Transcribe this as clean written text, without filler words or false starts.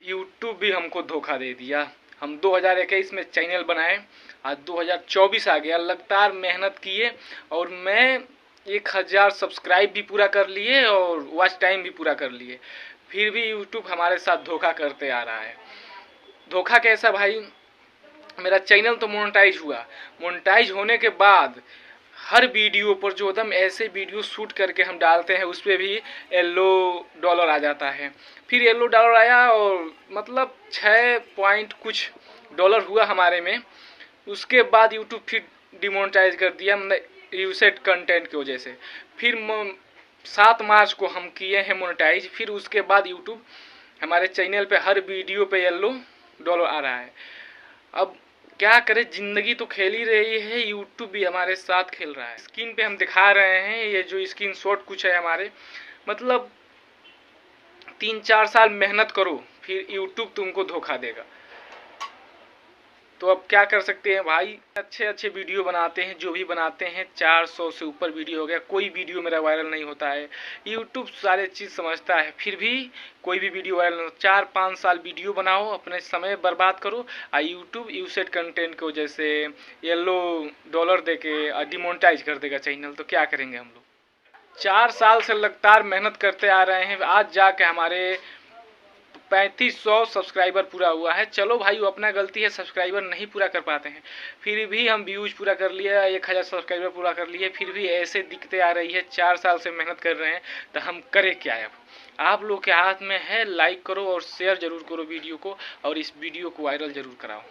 YouTube भी हमको धोखा दे दिया। हम 2021 में चैनल बनाए, आज 2024 आ गया। लगातार मेहनत किए और मैं 1000 सब्सक्राइब भी पूरा कर लिए और वॉच टाइम भी पूरा कर लिए, फिर भी यूट्यूब हमारे साथ धोखा करते आ रहा है। धोखा कैसा भाई? मेरा चैनल तो मोनेटाइज हुआ, मोनेटाइज होने के बाद हर वीडियो पर जो एकदम ऐसे वीडियो शूट करके हम डालते हैं उस पर भी येलो डॉलर आ जाता है। फिर येलो डॉलर आया और मतलब 6 पॉइंट कुछ डॉलर हुआ हमारे में। उसके बाद यूट्यूब फिर डिमोनेटाइज कर दिया, मतलब यूसेड कंटेंट की वजह से। फिर 7 मार्च को हम किए हैं मोनेटाइज। फिर उसके बाद यूट्यूब हमारे चैनल पे हर वीडियो पे येलो डॉलर आ रहा है। अब क्या करें, जिंदगी तो खेल ही रही है, यूट्यूब भी हमारे साथ खेल रहा है। स्क्रीन पे हम दिखा रहे हैं, ये जो स्क्रीन शॉट कुछ है हमारे, मतलब 3-4 साल मेहनत करो फिर यूट्यूब तुमको धोखा देगा। तो अब क्या कर सकते हैं भाई, अच्छे वीडियो बनाते हैं, जो भी बनाते हैं 400 से ऊपर वीडियो हो गया, कोई वीडियो मेरा वायरल नहीं होता है। यूट्यूब सारे चीज़ समझता है, फिर भी कोई भी वीडियो वायरल नहीं होता। 4-5 साल वीडियो बनाओ, अपने समय बर्बाद करो, और यूट्यूब यूसेड कंटेंट की वजह से येलो डॉलर दे के डिमोनेटाइज कर देगा चैनल। तो क्या करेंगे हम लोग? 4 साल से लगातार मेहनत करते आ रहे हैं, आज जाके हमारे 3500 सब्सक्राइबर पूरा हुआ है। चलो भाई, वो अपना गलती है, सब्सक्राइबर नहीं पूरा कर पाते हैं, फिर भी हम व्यूज पूरा कर लिए, 1000 सब्सक्राइबर पूरा कर लिए, फिर भी ऐसे दिखते आ रही है। 4 साल से मेहनत कर रहे हैं, तो हम करें क्या? अब आप लोग के हाथ में है, लाइक करो और शेयर जरूर करो वीडियो को, और इस वीडियो को वायरल जरूर कराओ।